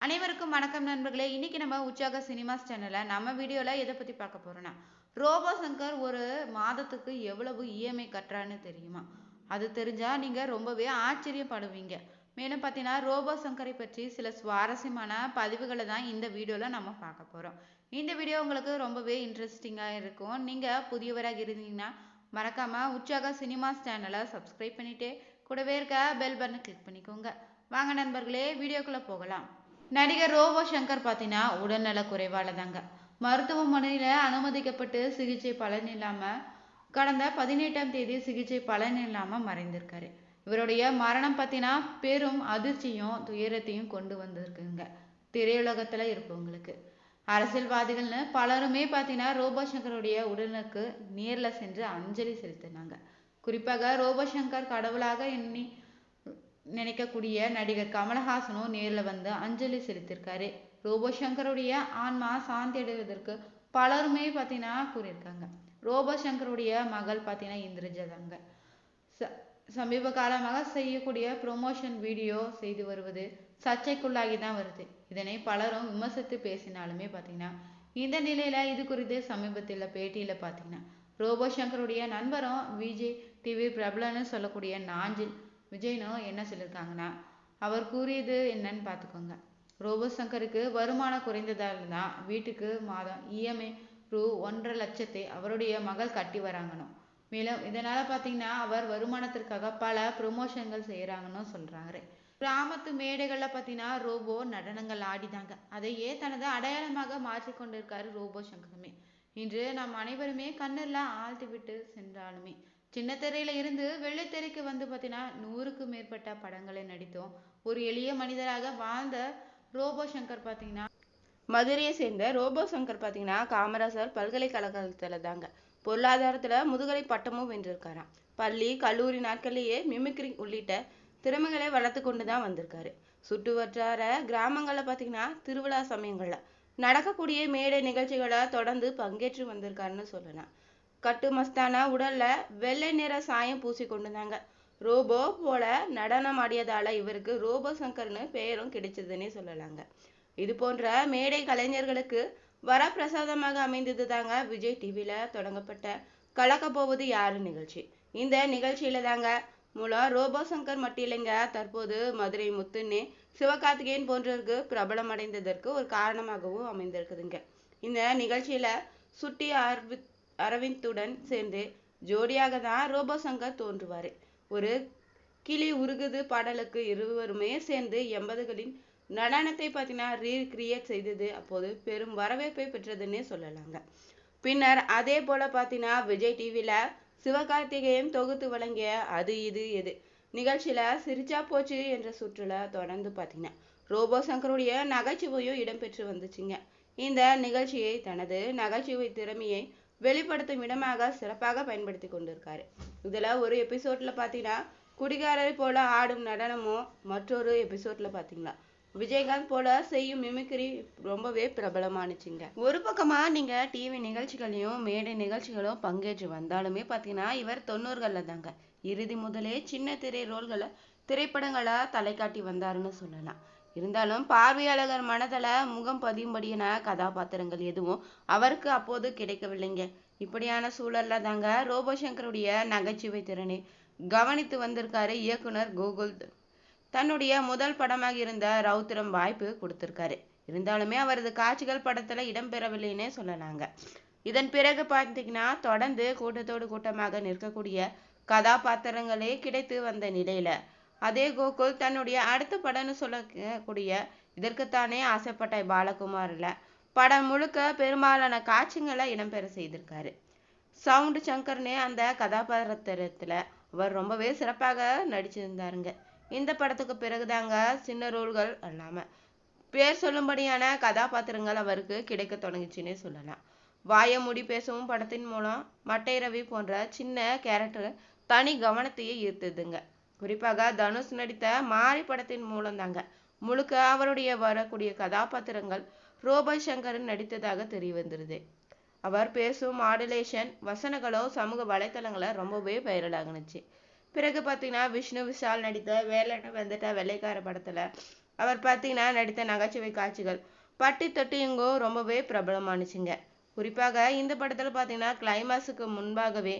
அனைவருக்கும் வணக்கம் நண்பர்களே. இன்னைக்கு நம்ம உற்சாக சினிமாஸ் சேனல்ல நம்ம வீடியோல எதை பத்தி பார்க்க போறோம்னா, ரோபோ சங்கர் ஒரு மாதத்துக்கு எவ்வளவு இஎம்ஐ கட்டுறான்னு தெரியுமா? அது தெரிஞ்சா நீங்க ரொம்பவே ஆச்சரியப்படுவீங்க. மேலும் பார்த்தீங்கன்னா, ரோபோ சங்கரை பற்றி சில சுவாரஸ்யமான பதிவுகளை தான் இந்த வீடியோல நம்ம பார்க்க போறோம். இந்த வீடியோ உங்களுக்கு ரொம்பவே இன்ட்ரெஸ்டிங்கா இருக்கும். நீங்க புதியவராக இருந்தீங்கன்னா மறக்காம உற்சாக சினிமாஸ் சேனலை சப்ஸ்கிரைப் பண்ணிட்டு கூடவே இருக்க பெல் பட்டனை கிளிக் பண்ணிக்கோங்க. வாங்க நண்பர்களே, வீடியோக்குள்ள போகலாம். நடிகர் ரோபோ சங்கர் பார்த்தீங்கன்னா உடல்நல குறைவால தாங்க மருத்துவமனையில் அனுமதிக்கப்பட்டு சிகிச்சை பலன் இல்லாமல் கடந்த 18ஆம் தேதி சிகிச்சை பலன் இல்லாமல் மறைந்திருக்காரு. இவருடைய மரணம் பார்த்தீங்கன்னா பெரும் அதிர்ச்சியும் துயரத்தையும் கொண்டு வந்திருக்குங்க திரையுலகத்தில் இருப்பவங்களுக்கு. அரசியல்வாதிகள்னு பலருமே பார்த்தீங்கன்னா ரோபோ சங்கருடைய உடலுக்கு நேரில் சென்று அஞ்சலி செலுத்தினாங்க. குறிப்பாக ரோபோ சங்கர் கடவுளாக எண்ணி நினைக்கக்கூடிய நடிகர் கமலஹாசனும் நேரில் வந்து அஞ்சலி செலுத்தியிருக்காரு. ரோபோ சங்கருடைய ஆன்மா சாந்தி அடைவதற்கு பலருமே பார்த்தீங்கன்னா கூறியிருக்காங்க. ரோபோ சங்கருடைய மகள் பார்த்தீங்கன்னா இந்திரஜா தாங்க சமீப காலமாக செய்யக்கூடிய ப்ரொமோஷன் வீடியோ செய்து வருவது சர்ச்சைக்குள்ளாகி தான் வருது. இதனை பலரும் விமர்சித்து பேசினாலுமே பார்த்தீங்கன்னா இந்த நிலையில இது குறித்து சமீபத்தில் பேட்டியில பார்த்தீங்கன்னா ரோபோ சங்கருடைய நண்பரும் விஜய் டிவி பிரபலன்னு சொல்லக்கூடிய நாஞ்சில் விஜயனும் என்ன சொல்லியிருக்காங்கன்னா, அவர் கூறியது என்னன்னு பார்த்துக்கோங்க. ரோபோ சங்கருக்கு வருமானம் குறைந்ததால் தான் வீட்டுக்கு மாதம் இஎம்ஐ ரூ 1.5 லட்சத்தை அவருடைய மகள் கட்டி வராங்கன்னு. மேலும் இதனால பார்த்தீங்கன்னா அவர் வருமானத்திற்காக பல ப்ரொமோஷன்கள் செய்கிறாங்கன்னு சொல்றாங்க. கிராமத்து மேடைகள்ல பார்த்தீங்கன்னா ரோபோ நடனங்கள் ஆடிதாங்க அதையே தனது அடையாளமாக மாற்றிக்கொண்டிருக்காரு ரோபோ சங்கருமே. இன்று நாம் அனைவருமே கண்ணில் ஆழ்த்தி விட்டு சென்றாலுமே சின்ன திரையில இருந்து வெள்ளித்திரைக்கு வந்து பார்த்தீங்கன்னா 100க்கும் மேற்பட்ட படங்களை நடித்தோம் ஒரு எளிய மனிதராக வாழ்ந்த ரோபோ சங்கர் பார்த்தீங்கன்னா மதுரையை சேர்ந்த ரோபோ சங்கர் பார்த்தீங்கன்னா காமராசர் பல்கலைக்கழகத்துல தாங்க பொருளாதாரத்துல முதுகலை பட்டமும் வென்றிருக்காராம். பள்ளி கல்லூரி நாட்களிலேயே மிமிக்ரி உள்ளிட்ட திறமைகளை வளர்த்து கொண்டு தான் வந்திருக்காரு. சுற்று வட்டார கிராமங்கள்ல பார்த்தீங்கன்னா திருவிழா சமயங்கள்ல நடக்கக்கூடிய மேடை நிகழ்ச்சிகளை தொடர்ந்து பங்கேற்று வந்திருக்காருன்னு சொல்லலாம். கட்டுமஸ்தான உடல்ல வெள்ளை நிற சாயம் பூசி கொண்டுதாங்க ரோபோ போல நடனம் ஆடியதால இவருக்கு ரோபோ சங்கர்னு பெயரும் கிடைச்சதுன்னே சொல்லலாங்க. இது போன்ற மேடை கலைஞர்களுக்கு வரப்பிரசாதமாக அமைந்தது தாங்க விஜய் டிவில தொடங்கப்பட்ட கலக்க போவது யாரு நிகழ்ச்சி. இந்த நிகழ்ச்சியில தாங்க மூலம் ரோபோ சங்கர் மட்டும் இல்லைங்க தற்போது மதுரை முத்துன்னு சிவகார்த்திகேயன் போன்றவருக்கு பிரபலம் அடைந்ததற்கு ஒரு காரணமாகவும் அமைந்திருக்குதுங்க. இந்த நிகழ்ச்சியில சுட்டி அரவிந்துடன் சேர்ந்து ஜோடியாக தான் ரோபோ சங்கர் தோன்றுவாரு. ஒரு கிளி உருகுது பாடலுக்கு இருவருமே சேர்ந்து 80களின் நடனத்தை பார்த்தீங்கன்னா ரீக்ரியேட் செய்தது அப்போது பெரும் வரவேற்பை பெற்றதுன்னே சொல்லலாங்க. பின்னர் அதே போல பார்த்தீங்கன்னா விஜய் டிவில சிவகார்த்திகேயன் தொகுத்து வழங்கிய அது இது எது நிகழ்ச்சியில சிரிச்சா போச்சு என்ற சுற்றுல தொடர்ந்து பார்த்தீங்கன்னா ரோபோ சங்கருடைய நகைச்சுவையும் இடம்பெற்று வந்துச்சுங்க. இந்த நிகழ்ச்சியை தனது நகைச்சுவை திறமையை வெளிப்படுத்தும் இடமாக சிறப்பாக பயன்படுத்தி கொண்டிருக்காரு. இதுல ஒரு எபிசோட்ல பார்த்தீங்கன்னா குடிகாரரை போல ஆடும் நடனமும் மற்றொரு எபிசோட்ல பார்த்தீங்கன்னா விஜயகாந்த் போல செய்யும் மிமிக்ரி ரொம்பவே பிரபலமானுச்சுங்க. ஒரு பக்கமா நீங்க டிவி நிகழ்ச்சிகளையும் மேடை நிகழ்ச்சிகளும் பங்கேற்று வந்தாலுமே பார்த்தீங்கன்னா இவர் 90கள்ல தாங்க இறுதி முதலே சின்ன திரை ரோல்களை திரைப்படங்களை தலை காட்டி வந்தாருன்னு சொல்லலாம். இருந்தாலும் பார்வையாளர்கள் மனதள முகம் பதியும்படியான கதாபாத்திரங்கள் எதுவும் அவருக்கு அப்போது கிடைக்கவில்லைங்க. இப்படியான சூழல்ல தாங்க ரோபோ சங்கருடைய நகைச்சுவை திறனை கவனித்து வந்திருக்காரு இயக்குனர் கோகுல். தன்னுடைய முதல் படமாக இருந்த ரவுத்திரம் வாய்ப்பு கொடுத்திருக்காரு. இருந்தாலுமே அவரது காட்சிகள் படத்துல இடம்பெறவில்லைன்னே சொல்லலாங்க. இதன் பிறகு பார்த்தீங்கன்னா தொடர்ந்து கூட்டத்தோடு கூட்டமாக நிற்கக்கூடிய கதாபாத்திரங்களே கிடைத்து வந்த நிலையில அதே கோகுல் தன்னுடைய அடுத்த படம்னு சொல்லக்கூடிய இதற்குத்தானே ஆசைப்பட்ட பாலகுமார்ல படம் முழுக்க பெரும்பாலான காட்சிகளை இடம்பெற செய்திருக்காரு. சவுண்ட் சங்கர்னே அந்த கதாபாத்திரத்துல அவர் ரொம்பவே சிறப்பாக நடிச்சிருந்தாருங்க. இந்த படத்துக்கு பிறகுதாங்க சின்ன ரோல்கள் அல்லாம பேர் சொல்லும்படியான கதாபாத்திரங்கள் அவருக்கு கிடைக்க தொடங்குச்சுன்னே சொல்லலாம். வாய மூடி பேசவும் படத்தின் மூலம் மட்டை ரவி போன்ற சின்ன கேரக்டர் தனி கவனத்தையே ஈர்த்ததுங்க. குறிப்பாக தனுஷ் நடித்த மாரி படத்தின் மூலம் தாங்க முழுக்க அவருடைய வரக்கூடிய கதாபாத்திரங்கள் ரோபோ சங்கர் நடித்ததாக தெரிய வந்துருது. அவர் பேசும் மாடுலேஷன் வசனங்களோ சமூக வலைத்தளங்களை ரொம்பவே வைரலாகுனுச்சு. பிறகு பார்த்தீங்கன்னா விஷ்ணு விஷால் நடித்த வேலைன்னு வந்துட்ட வெள்ளைக்கார படத்துல அவர் பார்த்தீங்கன்னா நடித்த நகைச்சுவை காட்சிகள் பட்டி தொட்டி இங்கோ ரொம்பவே பிரபலமானுச்சுங்க. குறிப்பாக இந்த படத்தில் பார்த்தீங்கன்னா கிளைமாக்ஸுக்கு முன்பாகவே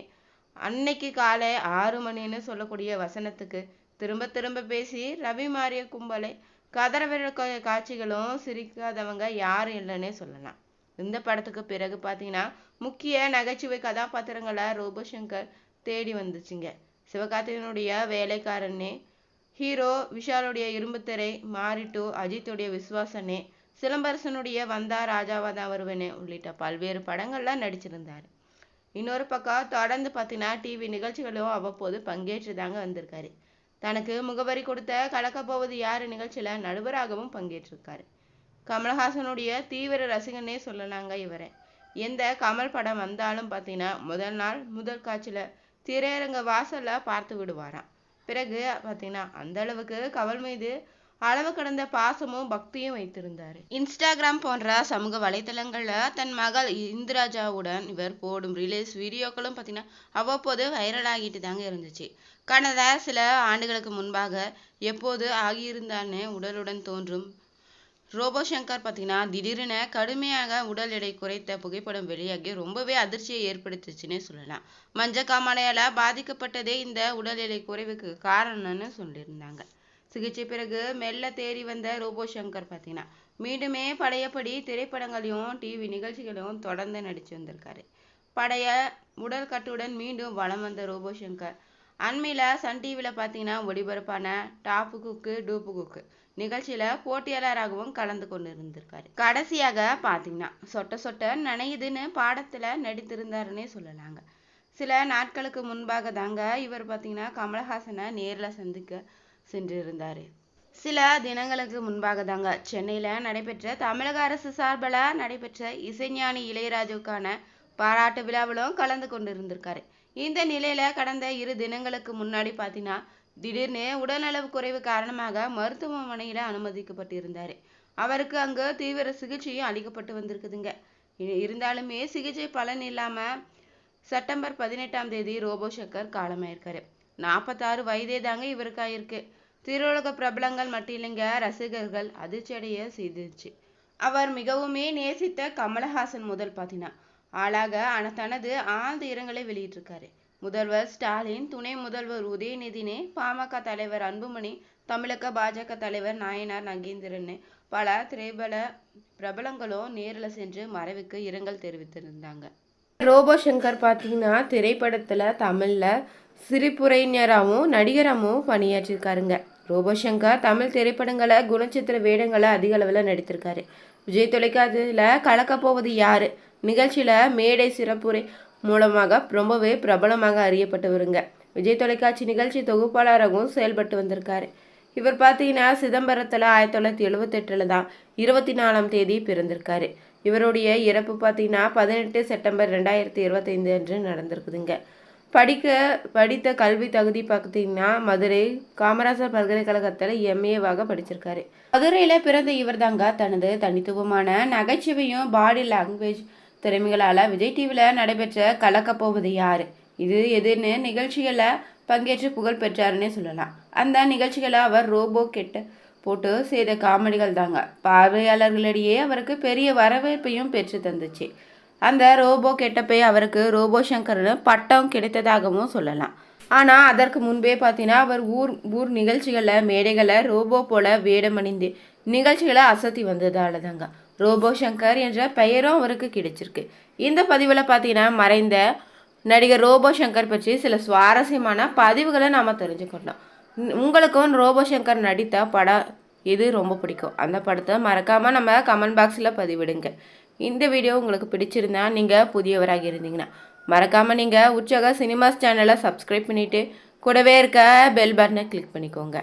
அன்னைக்கு காலை 6 மணின்னு சொல்லக்கூடிய வசனத்துக்கு திரும்ப திரும்ப பேசி ரவி மாறிய கும்பலை கதறவிற காட்சிகளும் சிரிக்காதவங்க யாரும் இல்லைன்னே சொல்லலாம். இந்த படத்துக்கு பிறகு பார்த்தீங்கன்னா முக்கிய நகைச்சுவை கதாபாத்திரங்களை ரோபோசங்கர் தேடி வந்துச்சுங்க. சிவகார்த்திகனுடைய வேலைக்காரனே, ஹீரோ விஷாலுடைய இரும்புத்திரை, மாரிட்டோ, அஜித்துடைய விஸ்வாசனே, சிலம்பரசனுடைய வந்தா ராஜாவாதான் வருவனே உள்ளிட்ட பல்வேறு படங்கள்லாம் நடிச்சிருந்தாரு. இன்னொரு பக்கம் தொடர்ந்து பார்த்தீங்கன்னா டிவி நிகழ்ச்சிகளும் அவ்வப்போது பங்கேற்று தாங்க வந்திருக்காரு. தனக்கு முகவரி கொடுத்த கலக்க போவது யாரு நிகழ்ச்சியில நடுவராகவும் பங்கேற்றிருக்காரு. கமலஹாசனுடைய தீவிர ரசிகனே சொல்லலாங்க இவரை. எந்த கமல் படம் வந்தாலும் பார்த்தீங்கன்னா முதல் நாள் முதல் காட்சியில திரையரங்க வாசல்ல பார்த்து விடுவாராம். பிறகு பார்த்தீங்கன்னா அந்த அளவுக்கு கமல் மீது அளவு கடந்த பாசமும் பக்தியும் வைத்திருந்தாரு. இன்ஸ்டாகிராம் போன்ற சமூக வலைதளங்கள்ல தன் மகள் இந்திராஜாவுடன் இவர் போடும் ரிலீஸ் வீடியோக்களும் பார்த்தீங்கன்னா அவ்வப்போது வைரல் ஆகிட்டு தாங்க இருந்துச்சு. கடந்த சில ஆண்டுகளுக்கு முன்பாக எப்போது ஆகியிருந்தான்னு உடலுடன் தோன்றும் ரோபோசங்கர் பார்த்தீங்கன்னா திடீரென கடுமையாக உடல் எடை குறைத்த புகைப்படம் வெளியாகி ரொம்பவே அதிர்ச்சியை ஏற்படுத்துச்சுன்னே சொல்லலாம். மஞ்சக்காமலையால பாதிக்கப்பட்டதே இந்த உடல் எடை குறைவுக்கு காரணம்னு சொல்லியிருந்தாங்க. சிகிச்சை பிறகு மெல்ல தேறி வந்த ரோபோசங்கர் பார்த்தீங்கன்னா மீண்டுமே பழையபடி திரைப்படங்களையும் டிவி நிகழ்ச்சிகளையும் தொடர்ந்து நடிச்சு வந்திருக்காரு. பழைய உடல் கட்டுடன் மீண்டும் வலம் வந்த ரோபோசங்கர் அண்மையில சன் டிவியில பார்த்தீங்கன்னா ஒளிபரப்பான டாப்பு குக்கு டூப்பு குக்கு நிகழ்ச்சியில போட்டியாளராகவும் கலந்து கொண்டு இருந்திருக்காரு. கடைசியாக பார்த்தீங்கன்னா சொட்ட சொட்ட நனையுதுன்னு பாடத்துல நடித்திருந்தாருன்னே சொல்லலாங்க. சில நாட்களுக்கு முன்பாக தாங்க இவர் பார்த்தீங்கன்னா கமலஹாசனை நேரில் சந்திக்க சென்றிருந்தாரு. சில தினங்களுக்கு முன்பாக தாங்க சென்னையில நடைபெற்ற தமிழக அரசு சார்பில் நடைபெற்ற இசைஞானி இளையராஜுக்கான பாராட்டு விழாவிலும் கலந்து கொண்டு இருந்திருக்காரு. இந்த நிலையில கடந்த 2 தினங்களுக்கு முன்னாடி பார்த்தீங்கன்னா திடீர்னு உடல்நலவு குறைவு காரணமாக மருத்துவமனையில அனுமதிக்கப்பட்டிருந்தாரு. அவருக்கு அங்கு தீவிர சிகிச்சையும் அளிக்கப்பட்டு வந்திருக்குதுங்க. இருந்தாலுமே சிகிச்சை பலன் இல்லாம செப்டம்பர் 18ஆம் தேதி ரோபோசங்கர் காலமாயிருக்காரு. 46 வயதே தாங்க இவருக்கு ஆயிருக்கு. திரையுலக பிரபலங்கள் மட்டும் இல்லைங்க, ரசிகர்கள் அதிர்ச்சியடைய செய்துச்சு. அவர் மிகவுமே நேசித்த கமலஹாசன் முதல் பார்த்தீங்கன்னா ஆளாக தனது ஆழ்ந்த இரங்கலை வெளியிட்டிருக்காரு. முதல்வர் ஸ்டாலின், துணை முதல்வர் உதயநிதினே, பாமக தலைவர் அன்புமணி, தமிழக பாஜக தலைவர் நாயனார் நகேந்திரன் பல திரைப்பட பிரபலங்களும் நேரில் சென்று மறைவுக்கு இரங்கல் தெரிவித்திருந்தாங்க. ரோபோசங்கர் பார்த்தீங்கன்னா திரைப்படத்தில் தமிழில் சிரிப்புரைஞராகவும் நடிகராகவும் பணியாற்றிருக்காருங்க. ரோபோசங்கர் தமிழ் திரைப்படங்களை குணச்சித்திர வேடங்களை அதிக அளவில் நடித்திருக்காரு. விஜய் தொலைக்காட்சியில் கலக்க போவது யாரு நிகழ்ச்சியில் மேடை சிறப்புரை மூலமாக ரொம்பவே பிரபலமாக அறியப்பட்டவருங்க. விஜய் தொலைக்காட்சி நிகழ்ச்சி தொகுப்பாளராகவும் செயல்பட்டு வந்திருக்காரு. இவர் பார்த்தீங்கன்னா சிதம்பரத்தில் 1978 தான் 24ஆம் தேதி பிறந்திருக்காரு. இவருடைய இறப்பு பார்த்தீங்கன்னா 18 செப்டம்பர் 2025 அன்று நடந்திருக்குதுங்க. படித்த கல்வி தகுதி பார்த்தீங்கன்னா மதுரை காமராஜர் பல்கலைக்கழகத்தில் எம்ஏவாக படிச்சிருக்காரு. மதுரையில் பிறந்த இவர் தாங்க தனது தனித்துவமான நகைச்சுவையும் பாடி லாங்குவேஜ் திறமைகளால் விஜய் டிவியில் நடைபெற்ற கலக்க போவது யாரு இது எதுன்னு நிகழ்ச்சிகளில் பங்கேற்று புகழ் பெற்றாருன்னே சொல்லலாம். அந்த நிகழ்ச்சிகளை அவர் ரோபோ கெட்ட போட்டு செய்த காமெடிகள் தாங்க பார்வையாளர்களிடையே அவருக்கு பெரிய வரவேற்பையும் பெற்று தந்துச்சு. அந்த ரோபோ கெட்டப்பை அவருக்கு ரோபோசங்கர்னு பட்டம் கிடைத்ததாகவும் சொல்லலாம். ஆனால் அதற்கு முன்பே பார்த்தீங்கன்னா அவர் ஊர் நிகழ்ச்சிகளில் மேடைகளில் ரோபோ போல வேடமணிந்து நிகழ்ச்சிகளை அசத்தி வந்ததால தாங்க ரோபோசங்கர் என்ற பெயரும் அவருக்கு கிடைச்சிருக்கு. இந்த பதிவில் பார்த்தீங்கன்னா மறைந்த நடிகர் ரோபோசங்கர் பற்றி சில சுவாரஸ்யமான பதிவுகளை நாம் தெரிஞ்சுக்கணும். உங்களுக்கும் ரோபோசங்கர் நடித்த படம் எது ரொம்ப பிடிக்கும்? அந்த படத்தை மறக்காமல் நம்ம கமெண்ட் பாக்ஸில் பதிவிடுங்க. இந்த வீடியோ உங்களுக்கு பிடிச்சிருந்தா நீங்கள் புதியவராக இருந்தீங்கன்னா மறக்காமல் நீங்கள் உற்சாக சினிமாஸ் சேனலை சப்ஸ்கிரைப் பண்ணிவிட்டு கூடவே இருக்க பெல் பட்டனை கிளிக் பண்ணிக்கோங்க.